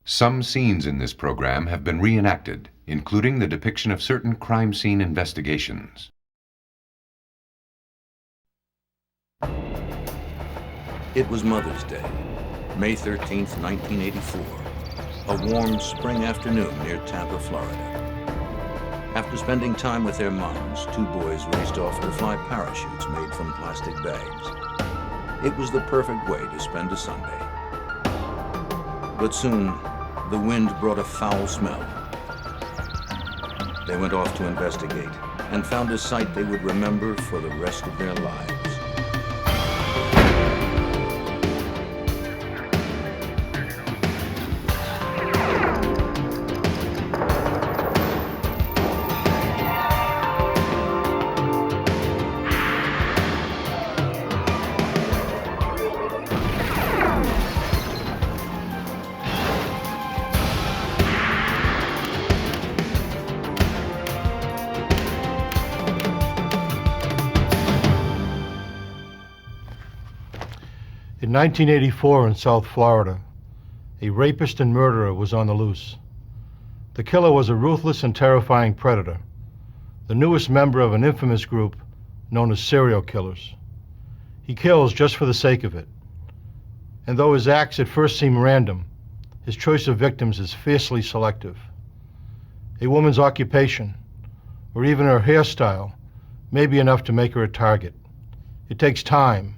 Some scenes in this program have been reenacted, including the depiction of certain crime scene investigations. It was Mother's Day, May 13th, 1984, a warm spring afternoon near Tampa, Florida. After spending time with their moms, two boys raced off to fly parachutes made from plastic bags. It was the perfect way to spend a Sunday. But soon, the wind brought a foul smell. They went off to investigate and found a sight they would remember for the rest of their lives. In 1984 in South Florida, a rapist and murderer was on the loose. The killer was a ruthless and terrifying predator, the newest member of an infamous group known as serial killers. He kills just for the sake of it. And though his acts at first seem random, his choice of victims is fiercely selective. A woman's occupation, or even her hairstyle, may be enough to make her a target. It takes time,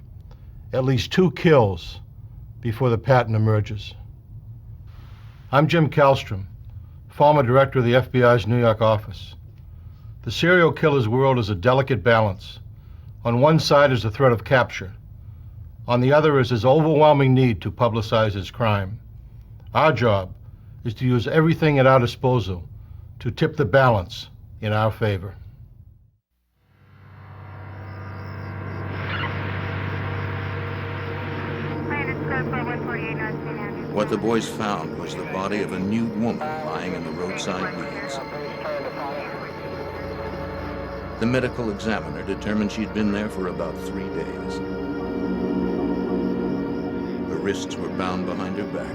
at least 2 kills, before the pattern emerges. I'm Jim Kallstrom, former director of the FBI's New York office. The serial killer's world is a delicate balance. On one side is the threat of capture. On the other is his overwhelming need to publicize his crime. Our job is to use everything at our disposal to tip the balance in our favor. What the boys found was the body of a nude woman lying in the roadside weeds. The medical examiner determined she'd been there for about 3 days. Her wrists were bound behind her back,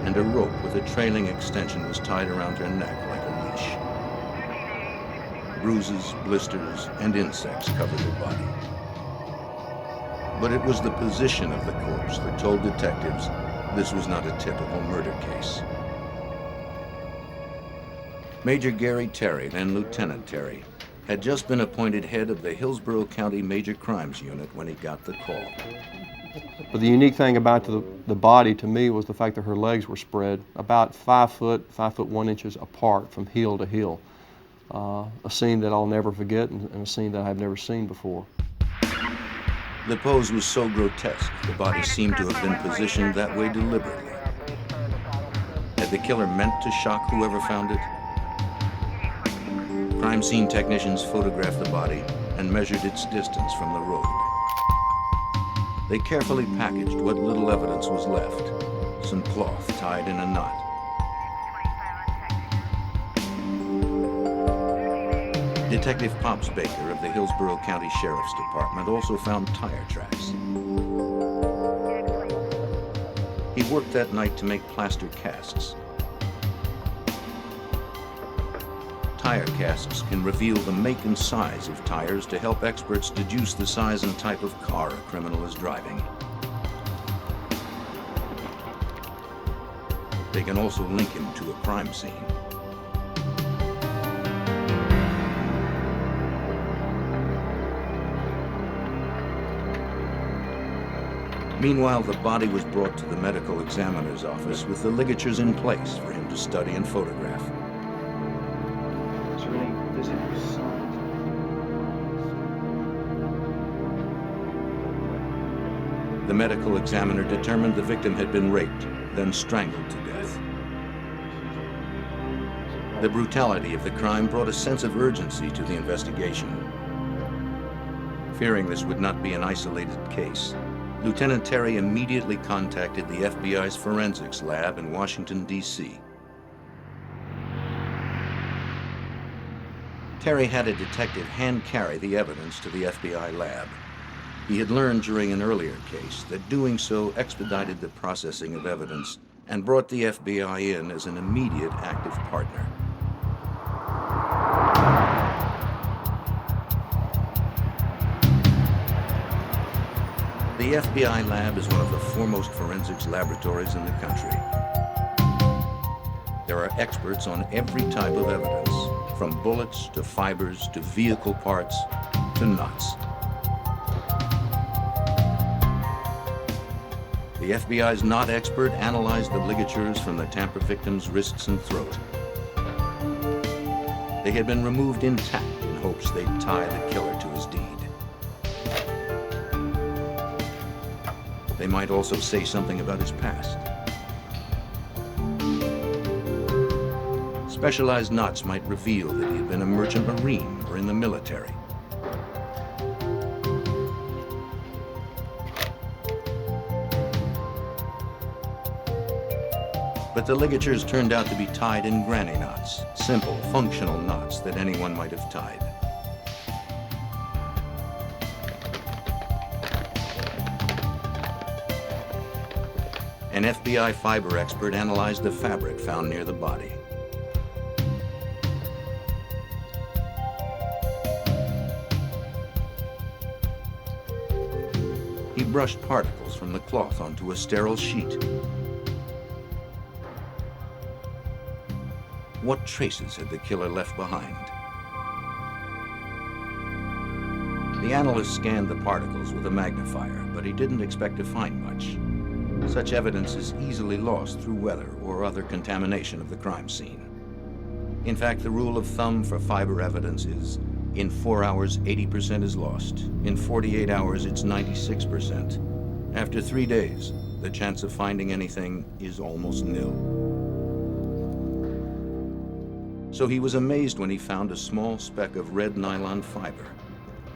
and a rope with a trailing extension was tied around her neck like a leash. Bruises, blisters, and insects covered her body. But it was the position of the corpse that told detectives this was not a typical murder case. Major Gary Terry, then Lieutenant Terry, had just been appointed head of the Hillsborough County Major Crimes Unit when he got the call. But the unique thing about the body to me was the fact that her legs were spread about 5 foot, 1 inches apart from heel to heel. A scene that I'll never forget and a scene that I've never seen before. The pose was so grotesque, the body seemed to have been positioned that way deliberately. Had the killer meant to shock whoever found it? Crime scene technicians photographed the body and measured its distance from the road. They carefully packaged what little evidence was left, some cloth tied in a knot. Detective Pops Baker of the Hillsborough County Sheriff's Department also found tire tracks. He worked that night to make plaster casts. Tire casts can reveal the make and size of tires to help experts deduce the size and type of car a criminal is driving. They can also link him to a crime scene. Meanwhile, the body was brought to the medical examiner's office with the ligatures in place for him to study and photograph. The medical examiner determined the victim had been raped, then strangled to death. The brutality of the crime brought a sense of urgency to the investigation. Fearing this would not be an isolated case, Lieutenant Terry immediately contacted the FBI's forensics lab in Washington, D.C. Terry had a detective hand-carry the evidence to the FBI lab. He had learned during an earlier case that doing so expedited the processing of evidence and brought the FBI in as an immediate active partner. The FBI lab is one of the foremost forensics laboratories in the country. There are experts on every type of evidence, from bullets to fibers to vehicle parts to nuts. The FBI's knot expert analyzed the ligatures from the tamper victim's wrists and throat. They had been removed intact in hopes they'd tie the killer to his deed. They might also say something about his past. Specialized knots might reveal that he had been a merchant marine or in the military. But the ligatures turned out to be tied in granny knots, simple, functional knots that anyone might have tied. An FBI fiber expert analyzed the fabric found near the body. He brushed particles from the cloth onto a sterile sheet. What traces had the killer left behind? The analyst scanned the particles with a magnifier, but he didn't expect to find much. Such evidence is easily lost through weather or other contamination of the crime scene. In fact, the rule of thumb for fiber evidence is, in 4 hours, 80% is lost. In 48 hours, it's 96%. After 3 days, the chance of finding anything is almost nil. So he was amazed when he found a small speck of red nylon fiber.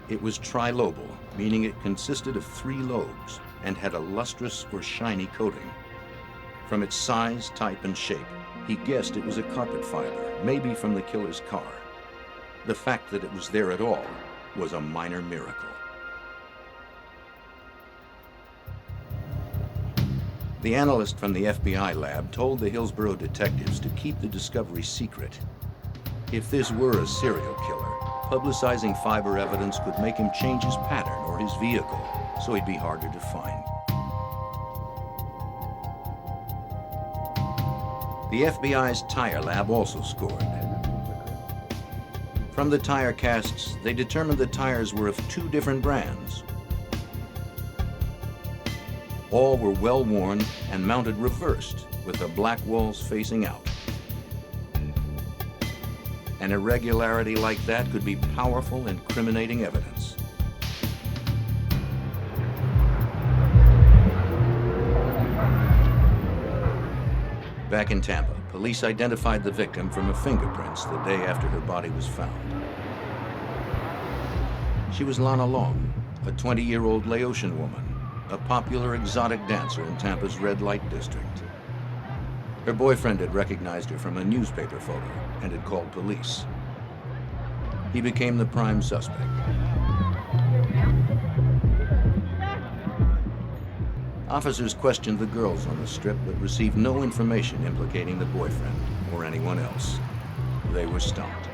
It was trilobal, meaning it consisted of 3 lobes and had a lustrous or shiny coating. From its size, type, and shape, he guessed it was a carpet fiber, maybe from the killer's car. The fact that it was there at all was a minor miracle. The analyst from the FBI lab told the Hillsborough detectives to keep the discovery secret. If this were a serial killer, publicizing fiber evidence could make him change his pattern or his vehicle, so he'd be harder to find. The FBI's tire lab also scored. From the tire casts, they determined the tires were of 2 different brands. All were well worn and mounted reversed, with the black walls facing out. An irregularity like that could be powerful, incriminating evidence. Back in Tampa, police identified the victim from her fingerprints the day after her body was found. She was Lana Long, a 20-year-old Laotian woman, a popular exotic dancer in Tampa's red light district. Her boyfriend had recognized her from a newspaper photo and had called police. He became the prime suspect. Officers questioned the girls on the strip but received no information implicating the boyfriend or anyone else. They were stumped.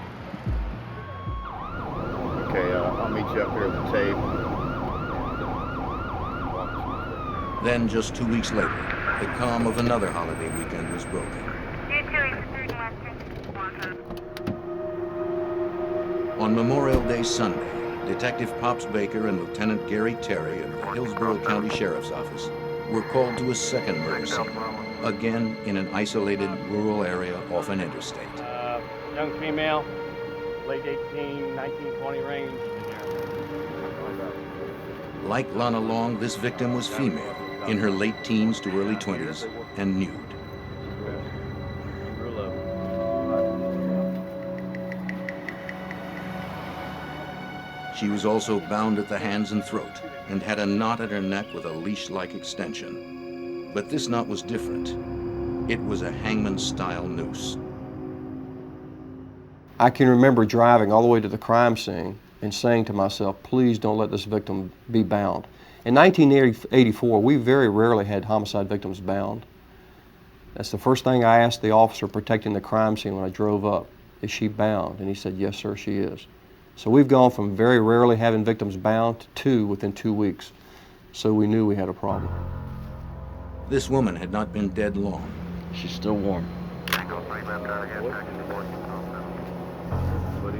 Okay, I'll meet you up here at the tape. Then, just 2 weeks later, the calm of another holiday weekend was broken. On Memorial Day Sunday, Detective Pops Baker and Lieutenant Gary Terry of the Hillsborough County Sheriff's Office were called to a second murder scene, again in an isolated rural area off an interstate. Young female, late 18, 19, 20 range. Like Lana Long, this victim was female, in her late teens to early 20s, and nude. She was also bound at the hands and throat and had a knot at her neck with a leash-like extension. But this knot was different. It was a hangman-style noose. I can remember driving all the way to the crime scene and saying to myself, please don't let this victim be bound. In 1984, we very rarely had homicide victims bound. That's the first thing I asked the officer protecting the crime scene when I drove up. Is she bound? And he said, yes, sir, she is. So we've gone from very rarely having victims bound to 2 within 2 weeks. So we knew we had a problem. This woman had not been dead long. She's still warm.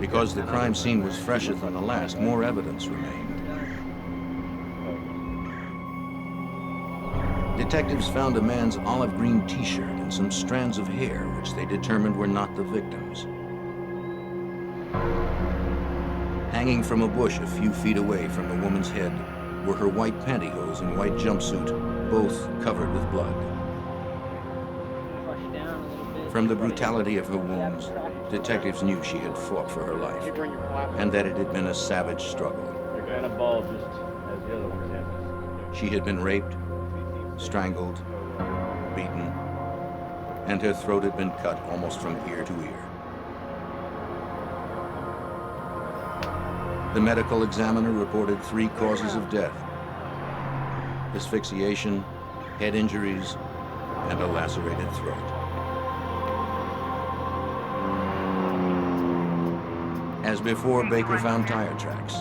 Because the crime scene was fresher than the last, more evidence remained. Detectives found a man's olive green t-shirt and some strands of hair, which they determined were not the victim's. Hanging from a bush a few feet away from the woman's head were her white pantyhose and white jumpsuit, both covered with blood. From the brutality of her wounds, detectives knew she had fought for her life, and that it had been a savage struggle. She had been raped, strangled, beaten, and her throat had been cut almost from ear to ear. The medical examiner reported 3 causes of death: asphyxiation, head injuries, and a lacerated throat. As before, Baker found tire tracks.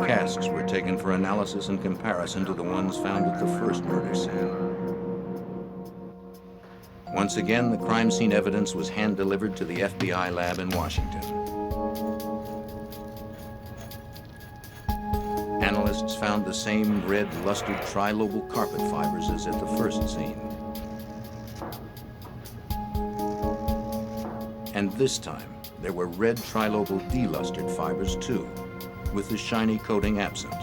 Casks were taken for analysis in comparison to the ones found at the first murder scene. Once again, the crime scene evidence was hand-delivered to the FBI lab in Washington. Analysts found the same red, lustered trilobal carpet fibers as at the first scene. And this time, there were red trilobal delustered fibers too, with the shiny coating absent.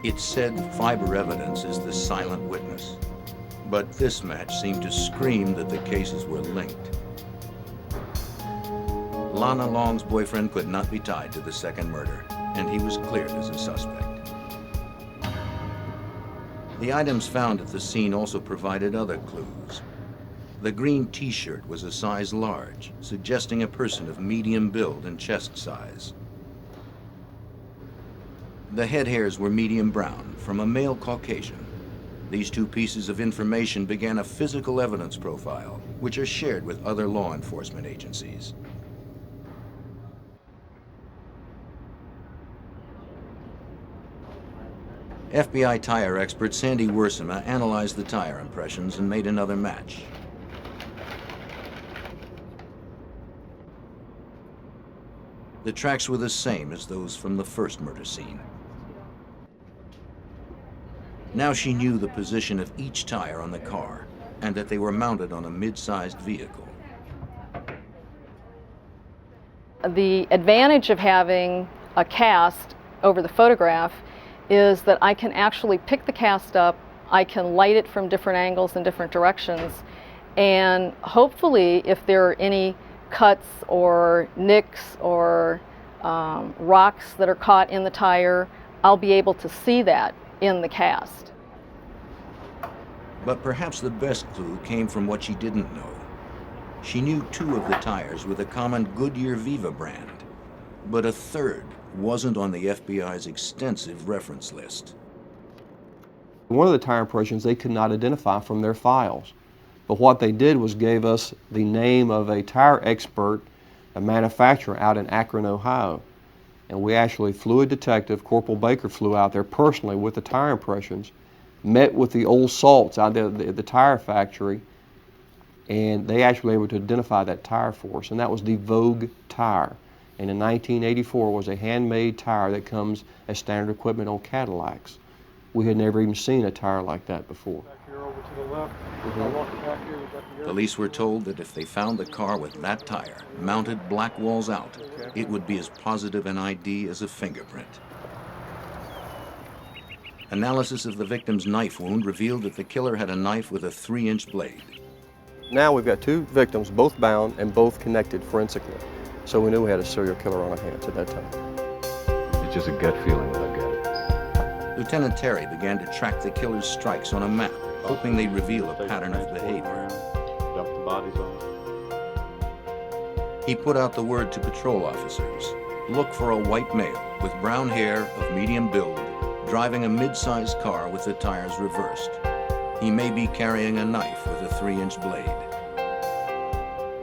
It said fiber evidence is the silent witness, but this match seemed to scream that the cases were linked. Lana Long's boyfriend could not be tied to the second murder, and he was cleared as a suspect. The items found at the scene also provided other clues. The green t-shirt was a size large, suggesting a person of medium build and chest size. The head hairs were medium brown, from a male Caucasian. These 2 pieces of information began a physical evidence profile, which are shared with other law enforcement agencies. FBI tire expert Sandy Worsema analyzed the tire impressions and made another match. The tracks were the same as those from the first murder scene. Now she knew the position of each tire on the car and that they were mounted on a mid-sized vehicle. The advantage of having a cast over the photograph is that I can actually pick the cast up, I can light it from different angles and different directions, and hopefully if there are any cuts or nicks or rocks that are caught in the tire, I'll be able to see that in the cast. But perhaps the best clue came from what she didn't know. She knew 2 of the tires were the common Goodyear Viva brand, but a third wasn't on the FBI's extensive reference list. One of the tire impressions they could not identify from their files. But what they did was gave us the name of a tire expert, a manufacturer out in Akron, Ohio. And we actually flew a detective, Corporal Baker flew out there personally with the tire impressions, met with the old salts out there at the tire factory, and they actually were able to identify that tire for us, and that was the Vogue tire. And in 1984 was a handmade tire that comes as standard equipment on Cadillacs. We had never even seen a tire like that before. Police were told that if they found the car with that tire, mounted black walls out, it would be as positive an ID as a fingerprint. Analysis of the victim's knife wound revealed that the killer had a knife with a 3-inch blade. Now we've got 2 victims, both bound and both connected forensically. So we knew we had a serial killer on our hands at that time. It's just a gut feeling that I get. Lieutenant Terry began to track the killer's strikes on a map, hoping they'd reveal a pattern of behavior. Dump the bodies on. He put out the word to patrol officers. Look for a white male with brown hair of medium build, driving a mid-sized car with the tires reversed. He may be carrying a knife with a 3-inch blade.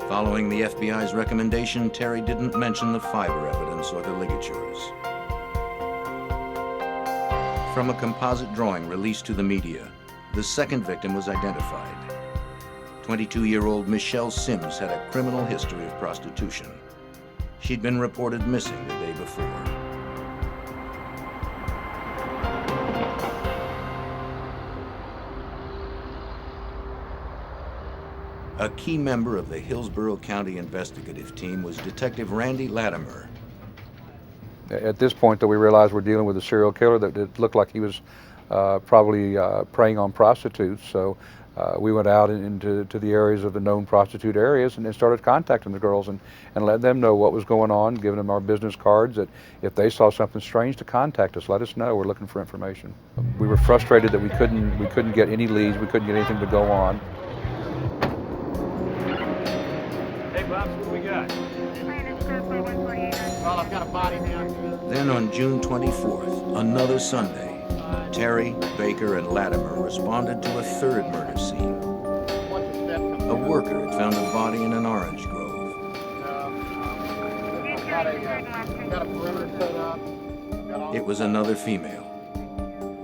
Following the FBI's recommendation, Terry didn't mention the fiber evidence or the ligatures. From a composite drawing released to the media, the second victim was identified. 22-year-old Michelle Sims had a criminal history of prostitution. She'd been reported missing the day before. A key member of the Hillsborough County investigative team was Detective Randy Latimer. At this point, though, we realized we're dealing with a serial killer that it looked like he was probably preying on prostitutes. So we went out into the areas of the known prostitute areas and then started contacting the girls and let them know what was going on, giving them our business cards that if they saw something strange to contact us, let us know. We're looking for information. We were frustrated that we couldn't get any leads, we couldn't get anything to go on. Hey, Bubs, what we got? Well, I've got a body down here. Then on June 24th, another Sunday, Terry, Baker, and Latimer responded to a third murder scene. A worker had found a body in an orange grove. Got a perimeter set up. It was another female,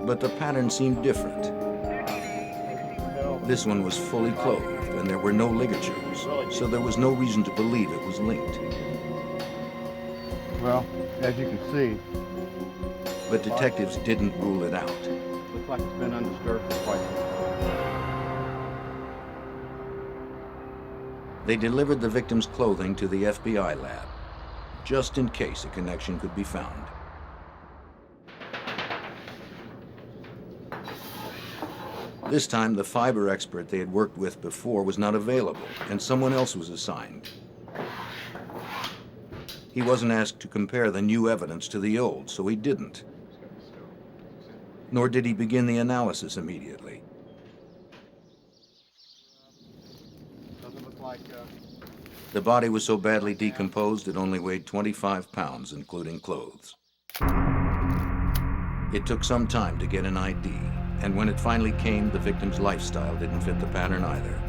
but the pattern seemed different. This one was fully clothed and there were no ligatures, so there was no reason to believe it was linked. Well, as you can see, But detectives didn't rule it out. looks like it's been undisturbed for quite some time. They delivered the victim's clothing to the FBI lab, just in case a connection could be found. This time, the fiber expert they had worked with before was not available, and someone else was assigned. He wasn't asked to compare the new evidence to the old, so he didn't. Nor did he begin the analysis immediately. Doesn't look like, The body was so badly decomposed it only weighed 25 pounds, including clothes. It took some time to get an ID, and when it finally came, the victim's lifestyle didn't fit the pattern either.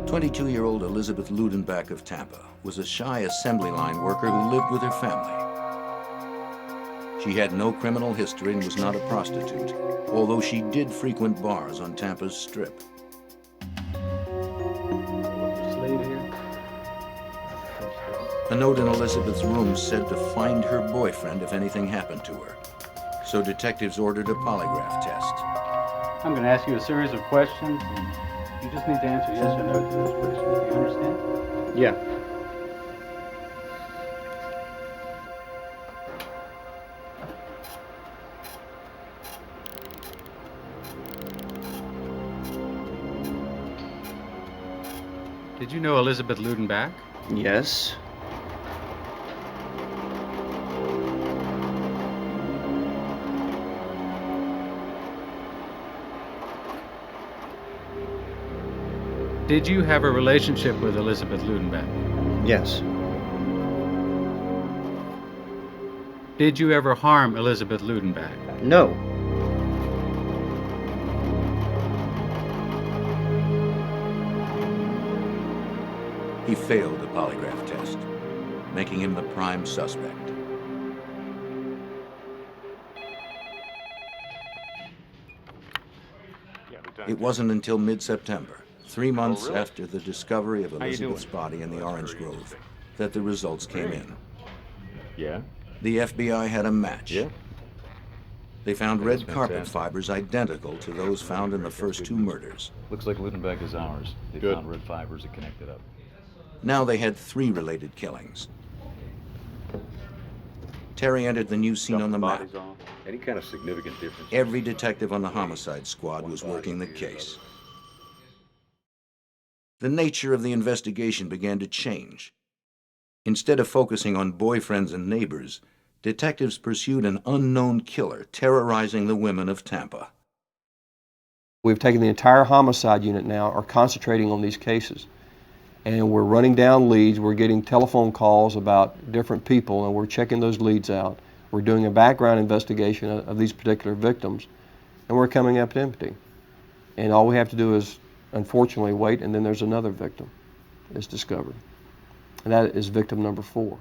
22-year-old Elizabeth Ludenbach of Tampa was a shy assembly line worker who lived with her family. She had no criminal history and was not a prostitute, although she did frequent bars on Tampa's Strip. A note in Elizabeth's room said to find her boyfriend if anything happened to her. So detectives ordered a polygraph test. I'm going to ask you a series of questions, and you just need to answer yes or no to those questions. Do you understand? Yeah. Did you know Elizabeth Ludenbach? Yes. Did you have a relationship with Elizabeth Ludenbach? Yes. Did you ever harm Elizabeth Ludenbach? No. He failed the polygraph test, making him the prime suspect. It wasn't until mid-September, 3 months after the discovery of Elizabeth's body in the orange grove, that the results came in. Yeah. The FBI had a match. Yeah. They found red carpet fantastic. fibers identical to those found in the first two murders. Looks like Ludenbach is ours. They Good. found red fibers that connected up. Now they had 3 related killings. Terry entered the new scene on the map. Any kind of significant difference? Every detective on the homicide squad was working the case. The nature of the investigation began to change. Instead of focusing on boyfriends and neighbors, detectives pursued an unknown killer terrorizing the women of Tampa. We've taken the entire homicide unit now, are concentrating on these cases. And we're running down leads, we're getting telephone calls about different people, and we're checking those leads out. We're doing a background investigation of these particular victims. and we're coming up empty. And all we have to do is, unfortunately, wait, and then there's another victim is discovered. And that is victim number 4.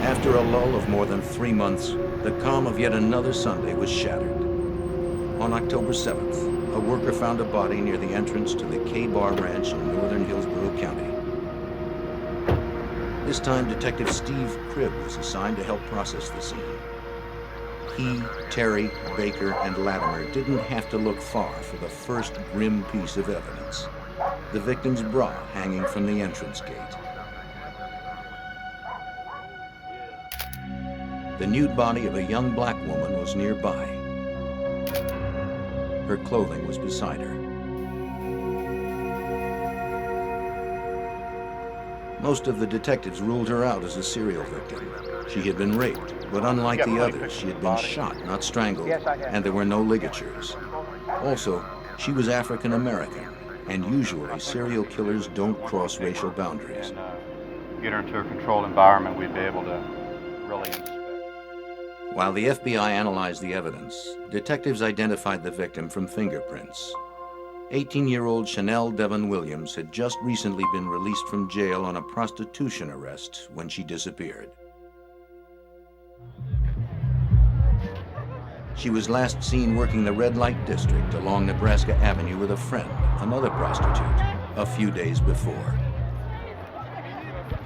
After a lull of more than 3 months, the calm of yet another Sunday was shattered. On October 7th, a worker found a body near the entrance to the K-Bar Ranch in northern Hillsborough County. This time, Detective Steve Cribb was assigned to help process the scene. He, Terry, Baker, and Latimer didn't have to look far for the first grim piece of evidence: the victim's bra hanging from the entrance gate. The nude body of a young black woman was nearby. Her clothing was beside her. Most of the detectives ruled her out as a serial victim. She had been raped, but unlike the others, she had been shot, not strangled, and there were no ligatures. Also, she was African American, and usually serial killers don't cross racial boundaries. Get her into a controlled environment, we'd be able to really inspect. While the FBI analyzed the evidence, detectives identified the victim from fingerprints. 18-year-old Chanel Devon Williams had just recently been released from jail on a prostitution arrest when she disappeared. She was last seen working the red light district along Nebraska Avenue with a friend, another prostitute, a few days before.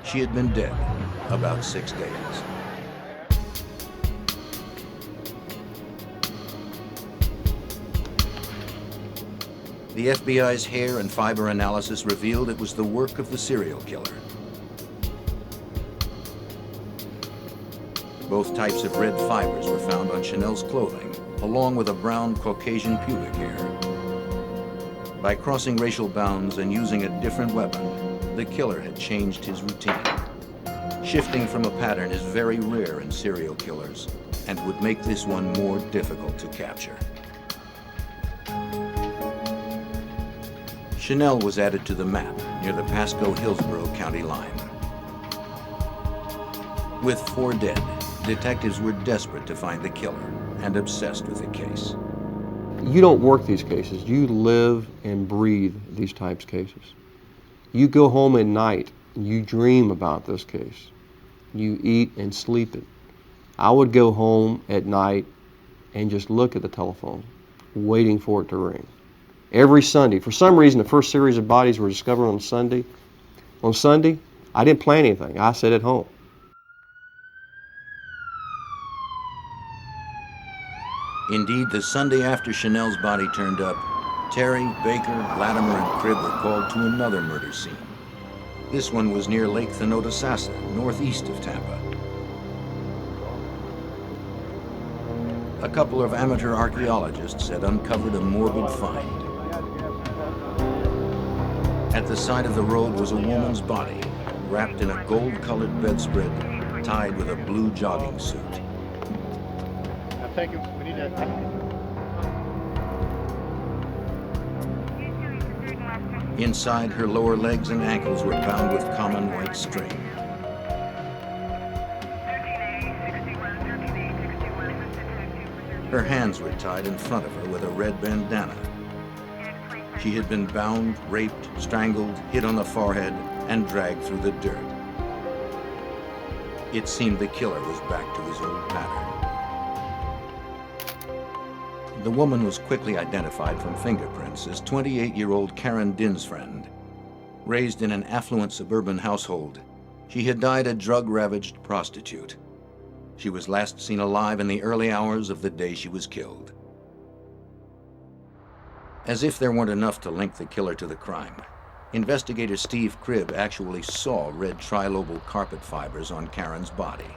She had been dead about 6 days. The FBI's hair and fiber analysis revealed it was the work of the serial killer. Both types of red fibers were found on Chanel's clothing, along with a brown Caucasian pubic hair. By crossing racial bounds and using a different weapon, the killer had changed his routine. Shifting from a pattern is very rare in serial killers and would make this one more difficult to capture. Chanel was added to the map near the Pasco-Hillsborough County line. With 4 dead, detectives were desperate to find the killer and obsessed with the case. You don't work these cases. You live and breathe these types of cases. You go home at night, you dream about this case. You eat and sleep it. I would go home at night and just look at the telephone, waiting for it to ring. Every Sunday. For some reason, the first series of bodies were discovered on Sunday. On Sunday, I didn't plan anything. I sat at home. Indeed, the Sunday after Chanel's body turned up, Terry, Baker, Latimer, and Cribb were called to another murder scene. This one was near Lake Thanodasassa, northeast of Tampa. A couple of amateur archaeologists had uncovered a morbid find. At the side of the road was a woman's body, wrapped in a gold-colored bedspread, tied with a blue jogging suit. Thank you. We need that. Inside, her lower legs and ankles were bound with common white string. Her hands were tied in front of her with a red bandana. She had been bound, raped, strangled, hit on the forehead, and dragged through the dirt. It seemed the killer was back to his old pattern. The woman was quickly identified from fingerprints as 28-year-old Karen Dinsfriend. Raised in an affluent suburban household, she had died a drug-ravaged prostitute. She was last seen alive in the early hours of the day she was killed. As if there weren't enough to link the killer to the crime, investigator Steve Cribb actually saw red trilobal carpet fibers on Karen's body.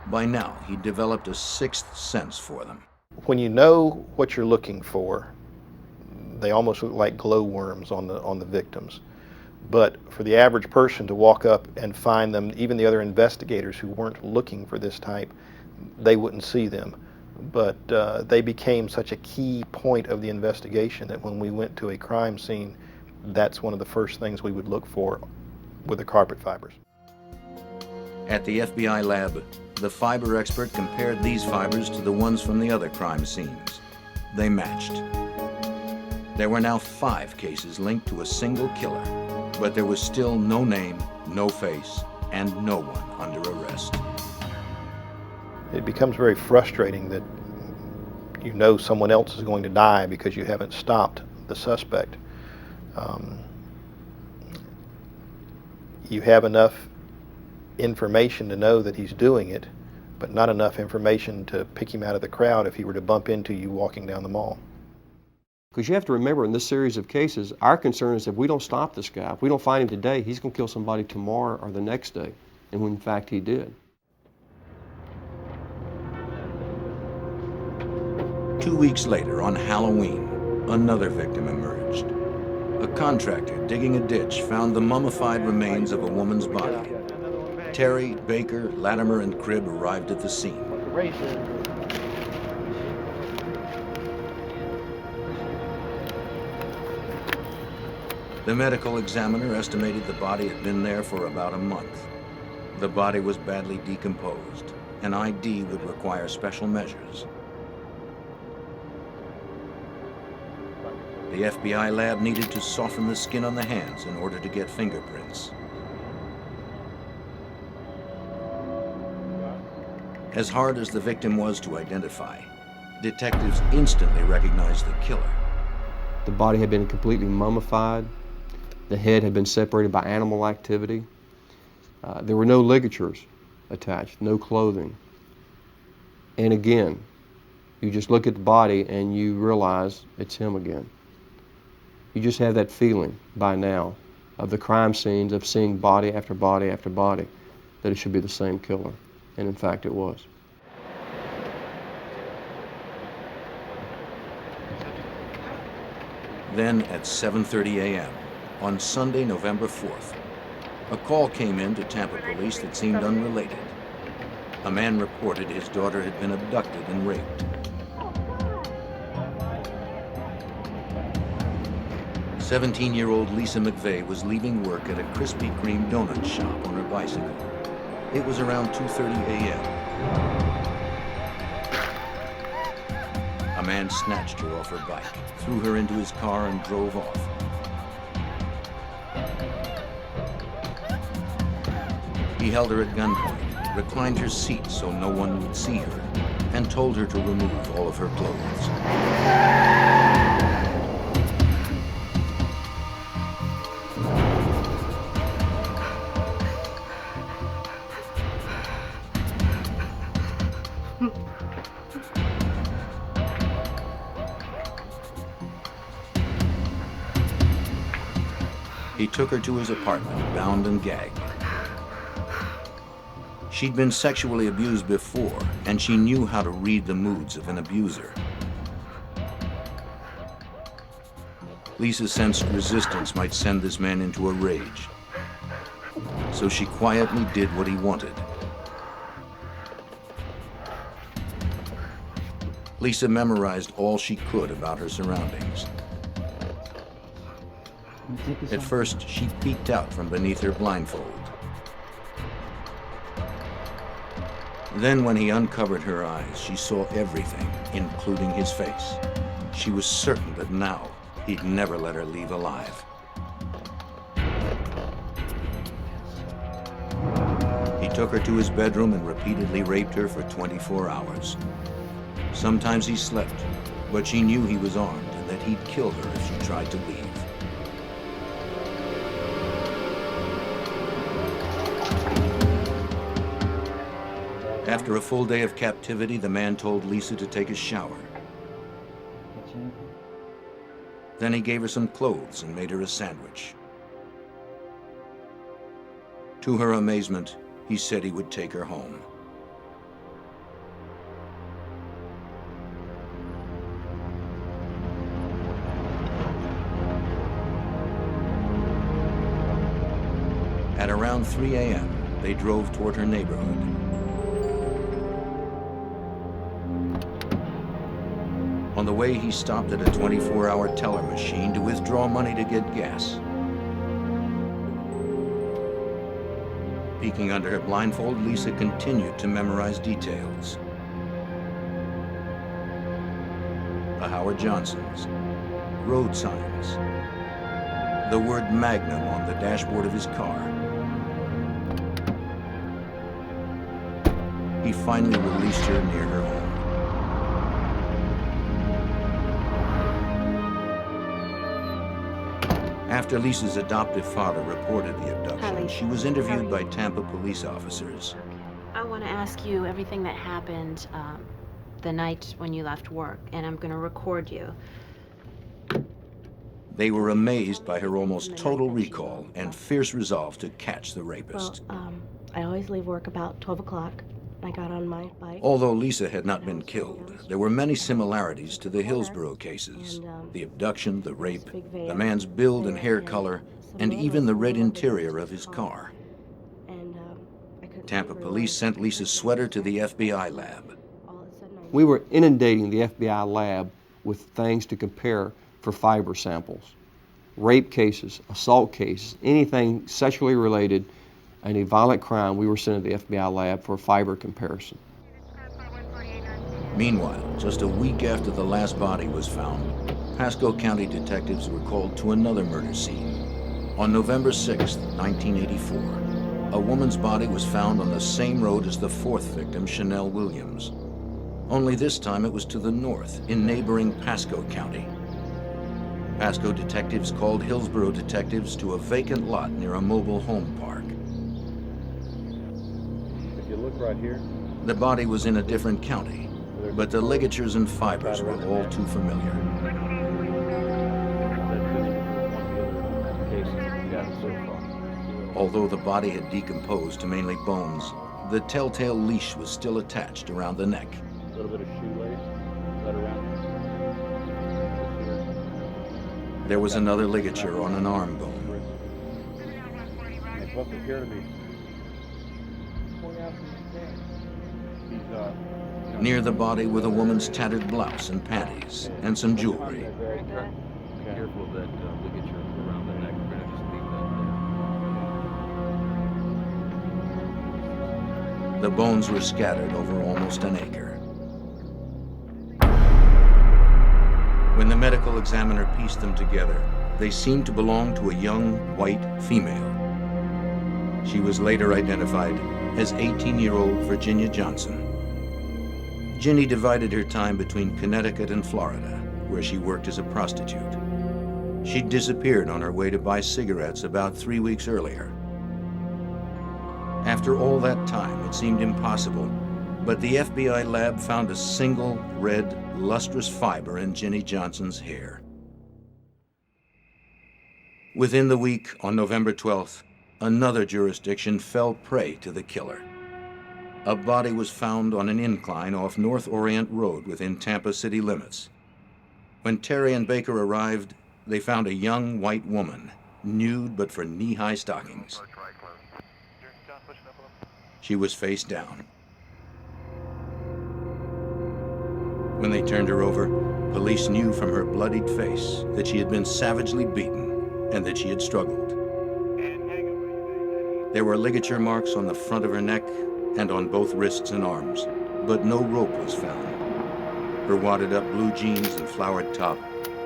By now, he'd developed a sixth sense for them. When you know what you're looking for, they almost look like glowworms on the victims. But for the average person to walk up and find them, even the other investigators who weren't looking for this type, they wouldn't see them. But they became such a key point of the investigation that when we went to a crime scene, that's one of the first things we would look for with the carpet fibers. At the FBI lab, the fiber expert compared these fibers to the ones from the other crime scenes. They matched. There were now 5 cases linked to a single killer, but there was still no name, no face, and no one under arrest. It becomes very frustrating that you know someone else is going to die because you haven't stopped the suspect. You have enough information to know that he's doing it, but not enough information to pick him out of the crowd if he were to bump into you walking down the mall. Because you have to remember, in this series of cases, our concern is if we don't stop this guy, if we don't find him today, he's going to kill somebody tomorrow or the next day. And when in fact he did. 2 weeks later, on Halloween, another victim emerged. A contractor digging a ditch found the mummified remains of a woman's body. Terry, Baker, Latimer, and Cribb arrived at the scene. The medical examiner estimated the body had been there for about a month. The body was badly decomposed. An ID would require special measures. The FBI lab needed to soften the skin on the hands in order to get fingerprints. As hard as the victim was to identify, detectives instantly recognized the killer. The body had been completely mummified. The head had been separated by animal activity. There were no ligatures attached, no clothing. And again, you just look at the body and you realize it's him again. You just have that feeling by now of the crime scenes, of seeing body after body after body, that it should be the same killer. And in fact, it was. Then at 7:30 a.m., on Sunday, November 4th, a call came in to Tampa police that seemed unrelated. A man reported his daughter had been abducted and raped. 17-year-old Lisa McVeigh was leaving work at a Krispy Kreme donut shop on her bicycle. It was around 2:30 a.m. A man snatched her off her bike, threw her into his car, and drove off. He held her at gunpoint, reclined her seat so no one would see her, and told her to remove all of her clothes. He took her to his apartment, bound and gagged. She'd been sexually abused before, and she knew how to read the moods of an abuser. Lisa sensed resistance might send this man into a rage, so she quietly did what he wanted. Lisa memorized all she could about her surroundings. At first, she peeked out from beneath her blindfold. Then, when he uncovered her eyes, she saw everything, including his face. She was certain that now he'd never let her leave alive. He took her to his bedroom and repeatedly raped her for 24 hours. Sometimes he slept, but she knew he was armed and that he'd kill her if she tried to leave. After a full day of captivity, the man told Lisa to take a shower. Then he gave her some clothes and made her a sandwich. To her amazement, he said he would take her home. At around 3 a.m., they drove toward her neighborhood. On the way, he stopped at a 24-hour teller machine to withdraw money to get gas. Peeking under her blindfold, Lisa continued to memorize details. The Howard Johnsons, road signs, the word Magnum on the dashboard of his car. He finally released her near her home. After Lisa's adoptive father reported the abduction, she was interviewed by Tampa police officers. I want to ask you everything that happened the night when you left work, and I'm going to record you. They were amazed by her almost total recall and fierce resolve to catch the rapist. Well, I always leave work about 12 o'clock. I got on my bike. Although Lisa had not been killed, there were many similarities to the Hillsborough cases. The abduction, the rape, the man's build and hair color, and even the red interior of his car. Tampa police sent Lisa's sweater to the FBI lab. We were inundating the FBI lab with things to compare for fiber samples. Rape cases, assault cases, anything sexually related, any violent crime, we were sent to the FBI lab for a fiber comparison. Meanwhile, just a week after the last body was found, Pasco County detectives were called to another murder scene. On November 6, 1984, a woman's body was found on the same road as the fourth victim, Chanel Williams. Only this time it was to the north, in neighboring Pasco County. Pasco detectives called Hillsborough detectives to a vacant lot near a mobile home park. If you look right here, The body was in a different county, but the ligatures and fibers were all too familiar. Although the body had decomposed to mainly bones, the telltale leash was still attached around the neck. a little bit of shoelace right around here. There was another ligature on an arm bone. It's supposed to appear to be. Near the body were the woman's tattered blouse and panties, and some jewelry. Careful of that ligature around the neck. We're gonna just leave that there. The bones were scattered over almost an acre. When the medical examiner pieced them together, they seemed to belong to a young, white female. She was later identified as 18-year-old Virginia Johnson. Ginny divided her time between Connecticut and Florida, where she worked as a prostitute. She'd disappeared on her way to buy cigarettes about 3 weeks earlier. After all that time, it seemed impossible, but the FBI lab found a single red, lustrous fiber in Ginny Johnson's hair. Within the week, on November 12th, another jurisdiction fell prey to the killer. A body was found on an incline off North Orient Road within Tampa city limits. When Terry and Baker arrived, they found a young white woman, nude but for knee-high stockings. She was face down. When they turned her over, police knew from her bloodied face that she had been savagely beaten and that she had struggled. There were ligature marks on the front of her neck and on both wrists and arms, but no rope was found. Her wadded-up blue jeans and flowered top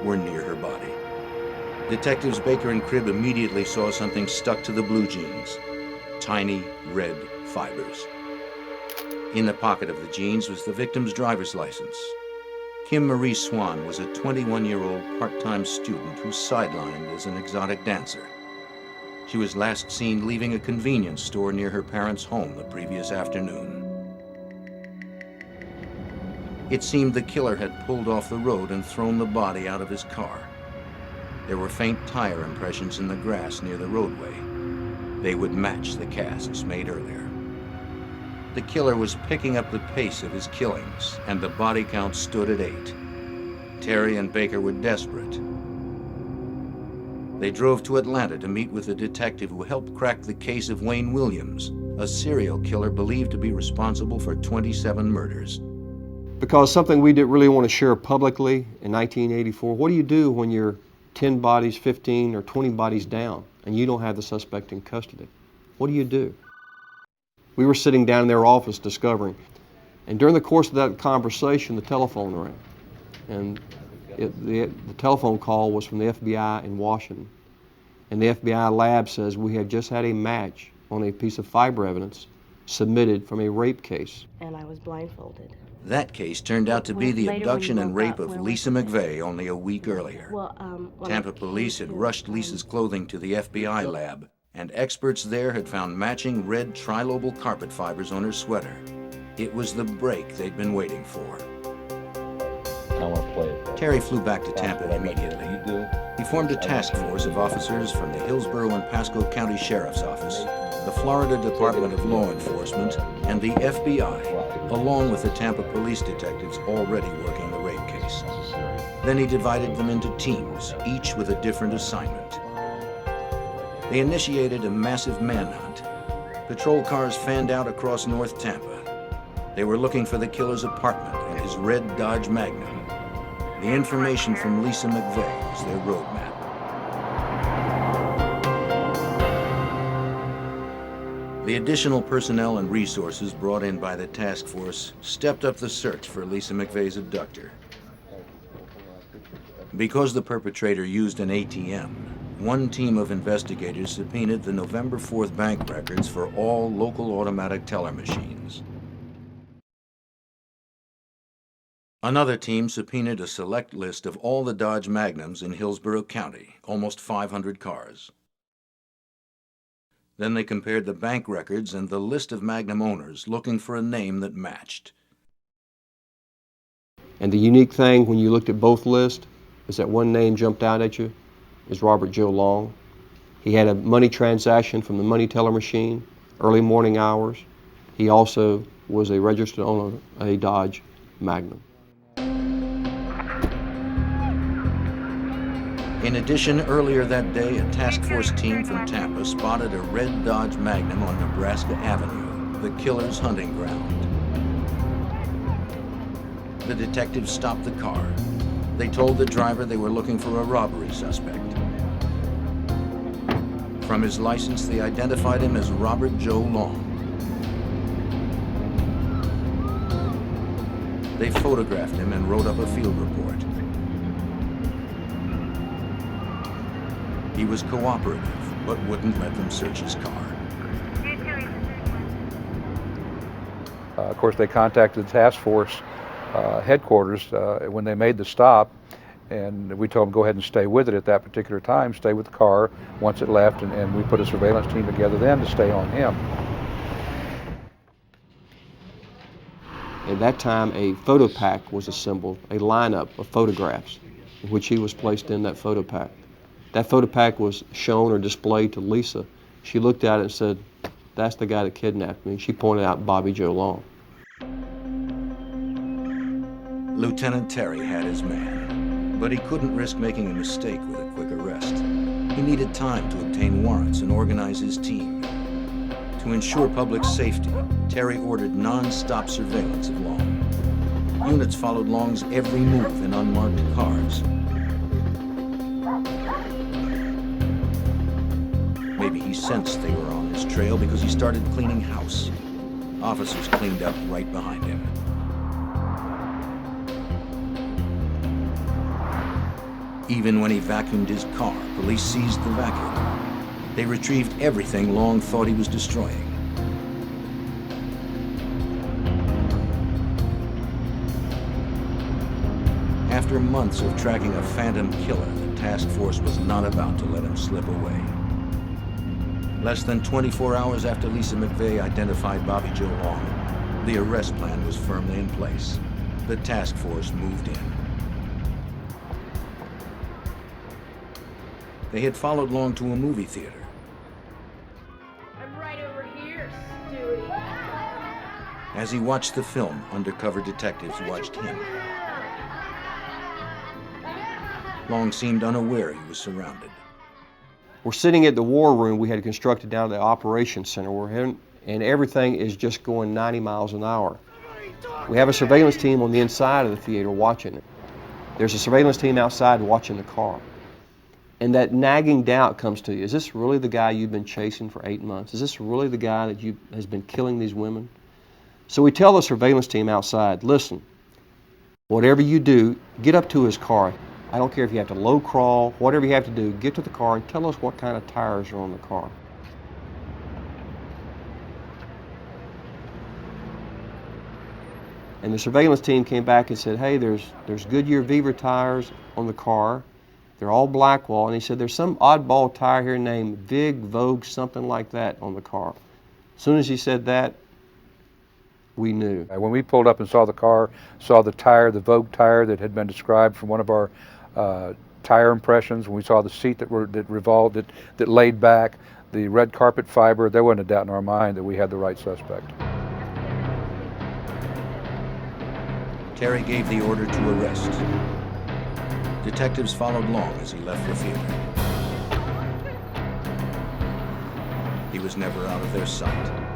were near her body. Detectives Baker and Cribb immediately saw something stuck to the blue jeans, tiny red fibers. In the pocket of the jeans was the victim's driver's license. Kim Marie Swan was a 21-year-old part-time student who sidelined as an exotic dancer. She was last seen leaving a convenience store near her parents' home the previous afternoon. It seemed the killer had pulled off the road and thrown the body out of his car. There were faint tire impressions in the grass near the roadway. They would match the casts made earlier. The killer was picking up the pace of his killings, and the body count stood at 8. Terry and Baker were desperate. They drove to Atlanta to meet with a detective who helped crack the case of Wayne Williams, a serial killer believed to be responsible for 27 murders. Because something we didn't really want to share publicly in 1984, what do you do when you're 10 bodies, 15, or 20 bodies down, and you don't have the suspect in custody? What do you do? We were sitting down in their office discovering. And during the course of that conversation, the telephone rang. And the telephone call was from the FBI in Washington. And the FBI lab says, we have just had a match on a piece of fiber evidence submitted from a rape case. And I was blindfolded. That case turned out to be the abduction and rape of Lisa McVeigh only a week earlier. Tampa police had rushed Lisa's clothing to the FBI lab, and experts there had found matching red trilobal carpet fibers on her sweater. It was the break they'd been waiting for. Terry flew back to Tampa immediately. He formed a task force of officers from the Hillsborough and Pasco County Sheriff's Office, the Florida Department of Law Enforcement, and the FBI, along with the Tampa police detectives already working the rape case. Then he divided them into teams, each with a different assignment. They initiated a massive manhunt. Patrol cars fanned out across North Tampa. They were looking for the killer's apartment and his red Dodge Magnum. The information from Lisa McVeigh was their roadmap. The additional personnel and resources brought in by the task force stepped up the search for Lisa McVeigh's abductor. Because the perpetrator used an ATM, one team of investigators subpoenaed the November 4th bank records for all local automatic teller machines. Another team subpoenaed a select list of all the Dodge Magnums in Hillsborough County, almost 500 cars. Then they compared the bank records and the list of Magnum owners, looking for a name that matched. And the unique thing when you looked at both lists is that one name jumped out at you is Robert Joe Long. He had a money transaction from the money teller machine, early morning hours. He also was a registered owner of a Dodge Magnum. In addition, earlier that day, a task force team from Tampa spotted a red Dodge Magnum on Nebraska Avenue, the killer's hunting ground. The detectives stopped the car. They told the driver they were looking for a robbery suspect. From his license, they identified him as Robert Joe Long. They photographed him and wrote up a field report. He was cooperative, but wouldn't let them search his car. Of course, they contacted the task force headquarters when they made the stop, and we told them go ahead and stay with it at that particular time, stay with the car once it left, and we put a surveillance team together then to stay on him. At that time, a photo pack was assembled, a lineup of photographs, in which he was placed in that photo pack. That photo pack was shown or displayed to Lisa. She looked at it and said, "That's the guy that kidnapped me." She pointed out Bobby Joe Long. Lieutenant Terry had his man, but he couldn't risk making a mistake with a quick arrest. He needed time to obtain warrants and organize his team. To ensure public safety, Terry ordered non-stop surveillance of Long. Units followed Long's every move in unmarked cars. Maybe he sensed they were on his trail because he started cleaning house. Officers cleaned up right behind him. Even when he vacuumed his car, police seized the vacuum. They retrieved everything Long thought he was destroying. After months of tracking a phantom killer, the task force was not about to let him slip away. Less than 24 hours after Lisa McVeigh identified Bobby Joe Long, the arrest plan was firmly in place. The task force moved in. They had followed Long to a movie theater. I'm right over here, Stewie. As he watched the film, undercover detectives watched him. Long seemed unaware he was surrounded. We're sitting at the war room we had constructed down at the operations center. And everything is just going 90 miles an hour. We have a surveillance team on the inside of the theater watching it. There's a surveillance team outside watching the car. And that nagging doubt comes to you. Is this really the guy you've been chasing for 8 months? Is this really the guy that has been killing these women? So we tell the surveillance team outside, listen, whatever you do, get up to his car. I don't care if you have to low crawl, whatever you have to do, get to the car and tell us what kind of tires are on the car. And the surveillance team came back and said, hey, there's Goodyear Viver tires on the car. They're all Blackwall. And he said, there's some oddball tire here named Vig, Vogue, something like that on the car. As soon as he said that, we knew. When we pulled up and saw the car, saw the tire, the Vogue tire that had been described from one of our tire impressions, when we saw the seat that revolved, that laid back, the red carpet fiber, there wasn't a doubt in our mind that we had the right suspect. Terry gave the order to arrest. Detectives followed Long as he left the theater. He was never out of their sight.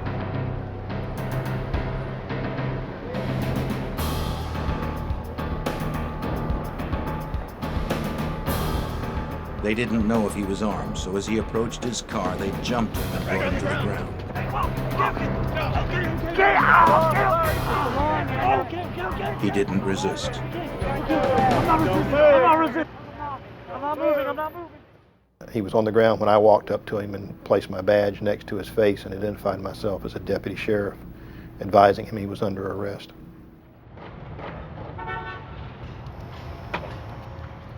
They didn't know if he was armed, so as he approached his car, they jumped him and brought him to the ground. He didn't resist. He was on the ground when I walked up to him and placed my badge next to his face and identified myself as a deputy sheriff, advising him he was under arrest.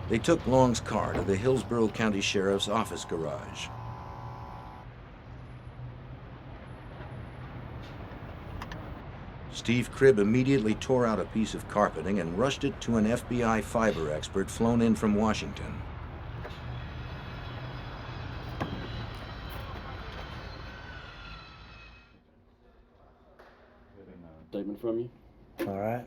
They took Long's car to the Hillsborough County Sheriff's office garage. Steve Cribb immediately tore out a piece of carpeting and rushed it to an FBI fiber expert flown in from Washington. Statement from you? All right.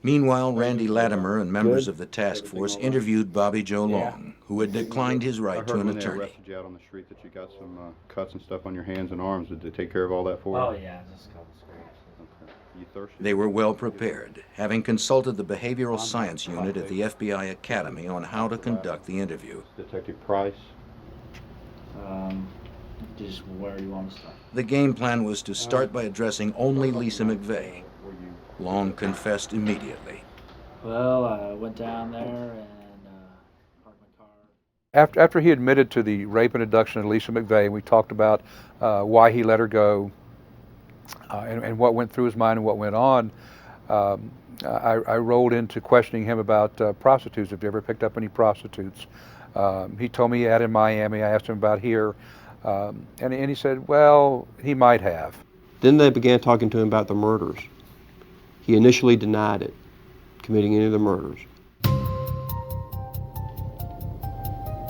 Meanwhile, Randy Latimer and members of the task force interviewed Bobby Joe Long, who had declined his right to an attorney. I heard when they arrested you out on the street that you got some cuts and stuff on your hands and arms. Did they take care of all that for you? Oh yeah, just a couple scrapes. Okay. You thirsty? They were well prepared, having consulted the behavioral science unit at the FBI Academy on how to conduct the interview. Detective Price? Just where you want to start. The game plan was to start by addressing only Lisa McVeigh. Long confessed immediately. Well, I went down there and parked my car. After he admitted to the rape and abduction of Lisa McVeigh, we talked about why he let her go and what went through his mind and what went on. I rolled into questioning him about prostitutes. Have you ever picked up any prostitutes? He told me he had in Miami. I asked him about here. And he said, well, he might have. Then they began talking to him about the murders. He initially denied it, committing any of the murders.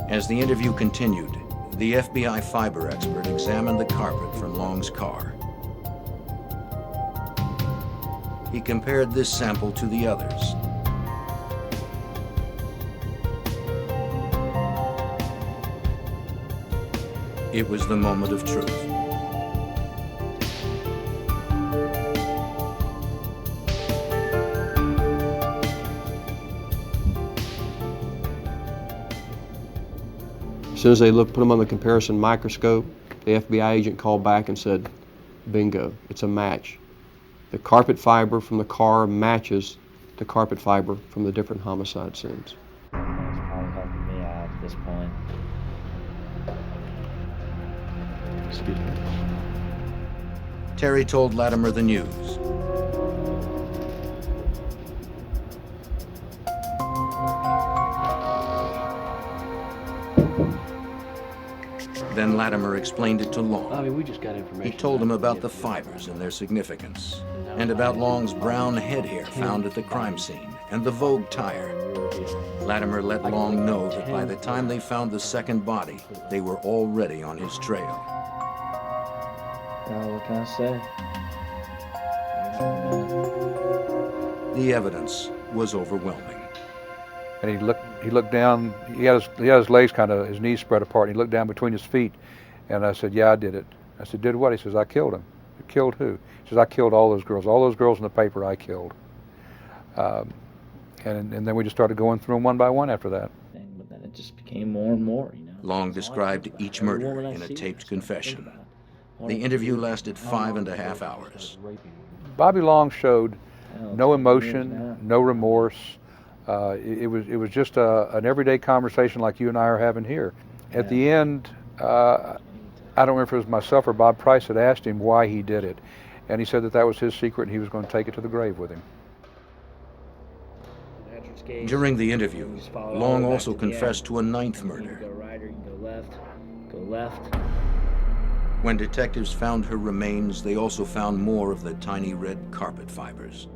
As the interview continued, the FBI fiber expert examined the carpet from Long's car. He compared this sample to the others. It was the moment of truth. As soon as they put them on the comparison microscope, the FBI agent called back and said, bingo, it's a match. The carpet fiber from the car matches the carpet fiber from the different homicide scenes. It's probably helping me out at this point. Excuse me. Terry told Latimer the news. Then Latimer explained it to Long. I mean, we just got information. He told him about the fibers and their significance, and about Long's brown head hair found at the crime scene, and the Vogue tire. Latimer let Long know that by the time they found the second body, they were already on his trail. What can I say? The evidence was overwhelming. And he looked down, he had his legs kind of, his knees spread apart, and he looked down between his feet. And I said, yeah, I did it. I said, did what? He says, I killed him. You killed who? He says, I killed all those girls. All those girls in the paper I killed. And then we just started going through them one by one after that. But then it just became more and more, you know. Long That's all I described think about. each Every murder woman I in a see, taped that's what I think confession. about. All The I interview do. lasted 5.5 hours. Bobby Long showed Oh, no 20 years emotion, now. no remorse. It was just an everyday conversation like you and I are having here. At the end, I don't remember if it was myself or Bob Price that asked him why he did it, and he said that that was his secret and he was going to take it to the grave with him. During the interview, Long also to the confessed end. to a ninth You can murder. go right or you can go left. Go left. When detectives found her remains, they also found more of the tiny red carpet fibers.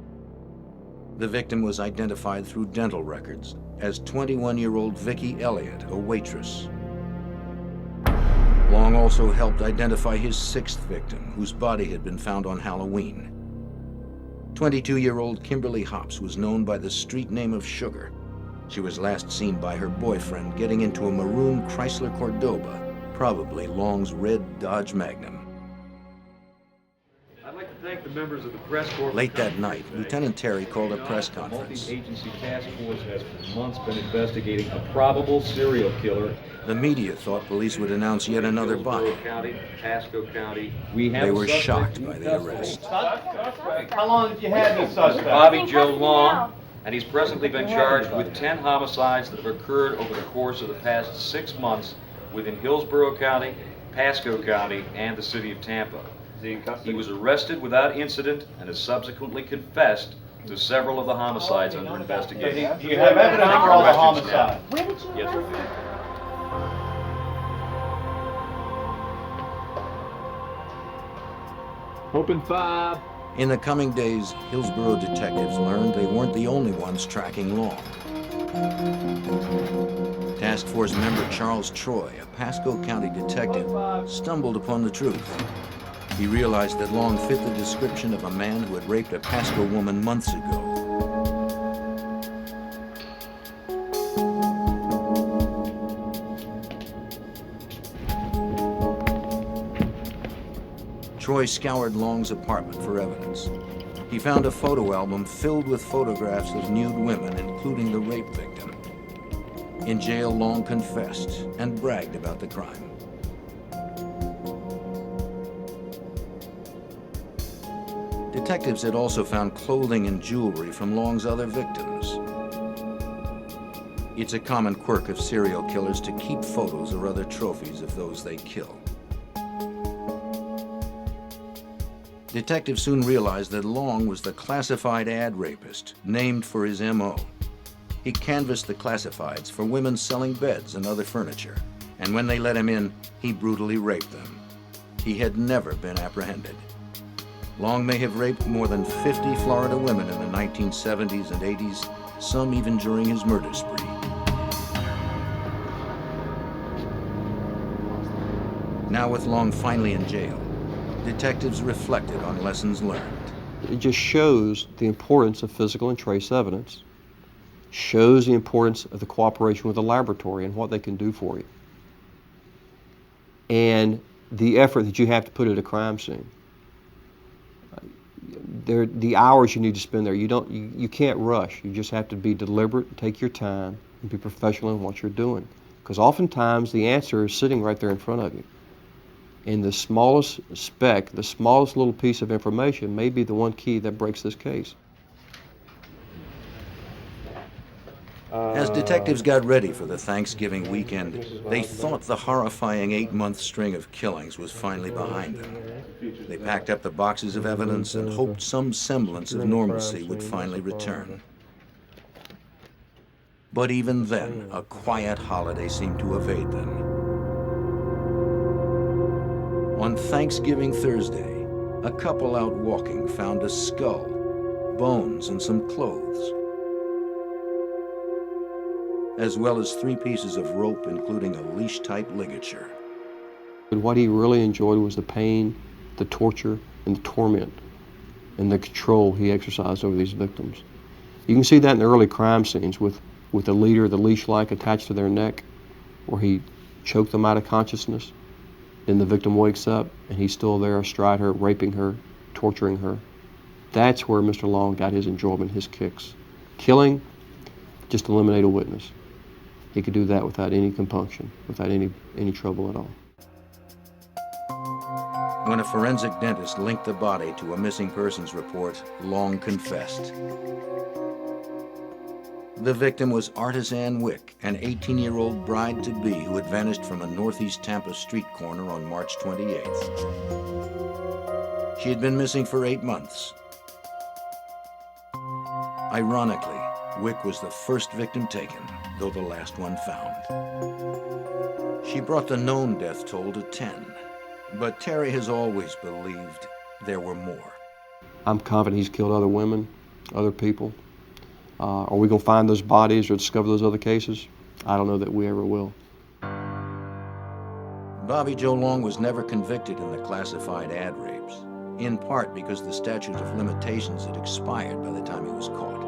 The victim was identified through dental records as 21-year-old Vicki Elliott, a waitress. Long also helped identify his sixth victim, whose body had been found on Halloween. 22-year-old Kimberly Hops was known by the street name of Sugar. She was last seen by her boyfriend getting into a maroon Chrysler Cordoba, probably Long's red Dodge Magnum. I'd like to thank the members of the press corps. Late that night, Lieutenant Terry called a press conference. The multi-agency task force has for months been investigating a probable serial killer. The media thought police would announce yet another body. Hillsborough County, Pasco County. They were shocked by the arrest. How long have you had this suspect? Bobby Joe Long, and he's presently been charged with 10 homicides that have occurred over the course of the past 6 months within Hillsborough County, Pasco County, and the city of Tampa. He was arrested without incident and has subsequently confessed to several of the homicides under investigation. Do you have evidence for all the homicides? Where did you Yes, sir. arrest him? Open 5. In the coming days, Hillsborough detectives learned they weren't the only ones tracking Long. Task Force member Charles Troy, a Pasco County detective, stumbled upon the truth. He realized that Long fit the description of a man who had raped a Pasco woman months ago. Troy scoured Long's apartment for evidence. He found a photo album filled with photographs of nude women, including the rape victim. In jail, Long confessed and bragged about the crime. Detectives had also found clothing and jewelry from Long's other victims. It's a common quirk of serial killers to keep photos or other trophies of those they kill. Detectives soon realized that Long was the classified ad rapist, named for his M.O. He canvassed the classifieds for women selling beds and other furniture, and when they let him in, he brutally raped them. He had never been apprehended. Long may have raped more than 50 Florida women in the 1970s and 80s, some even during his murder spree. Now with Long finally in jail, detectives reflected on lessons learned. It just shows the importance of physical and trace evidence, shows the importance of the cooperation with the laboratory and what they can do for you, and the effort that you have to put at a crime scene. The hours you need to spend there, you can't rush. You just have to be deliberate, take your time, and be professional in what you're doing. Because oftentimes the answer is sitting right there in front of you. And the smallest speck, the smallest little piece of information may be the one key that breaks this case. As detectives got ready for the Thanksgiving weekend, they thought the horrifying 8-month string of killings was finally behind them. They packed up the boxes of evidence and hoped some semblance of normalcy would finally return. But even then, a quiet holiday seemed to evade them. On Thanksgiving Thursday, a couple out walking found a skull, bones, and some clothes, as well as 3 pieces of rope, including a leash-type ligature. And what he really enjoyed was the pain, the torture, and the torment, and the control he exercised over these victims. You can see that in the early crime scenes with the leader, the leash-like attached to their neck, where he choked them out of consciousness. Then the victim wakes up, and he's still there astride her, raping her, torturing her. That's where Mr. Long got his enjoyment, his kicks. Killing, just eliminate a witness. he could do that without any compunction, without any trouble at all. When a forensic dentist linked the body to a missing persons report, Long confessed. The victim was Artisan Wick, an 18-year-old bride-to-be who had vanished from a northeast Tampa street corner on March 28th. She had been missing for 8 months. Ironically, Wick was the first victim taken, though the last one found. She brought the known death toll to 10, but Terry has always believed there were more. I'm confident he's killed other women, other people. Are we going to find those bodies or discover those other cases? I don't know that we ever will. Bobby Joe Long was never convicted in the classified ad rapes, in part because the statute of limitations had expired by the time he was caught.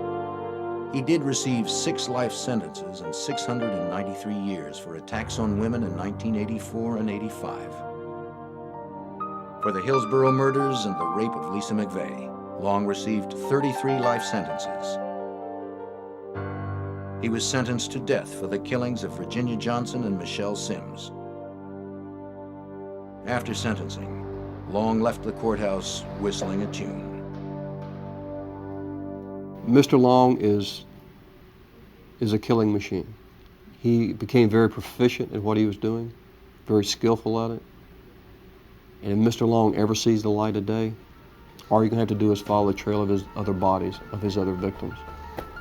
He did receive 6 life sentences and 693 years for attacks on women in 1984 and 85. For the Hillsborough murders and the rape of Lisa McVeigh, Long received 33 life sentences. He was sentenced to death for the killings of Virginia Johnson and Michelle Sims. After sentencing, Long left the courthouse whistling a tune. Mr. Long is a killing machine. He became very proficient at what he was doing, very skillful at it. And if Mr. Long ever sees the light of day, all you're going to have to do is follow the trail of his other bodies, of his other victims,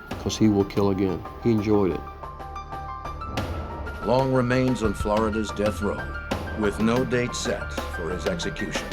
because he will kill again. He enjoyed it. Long remains on Florida's death row, with no date set for his execution.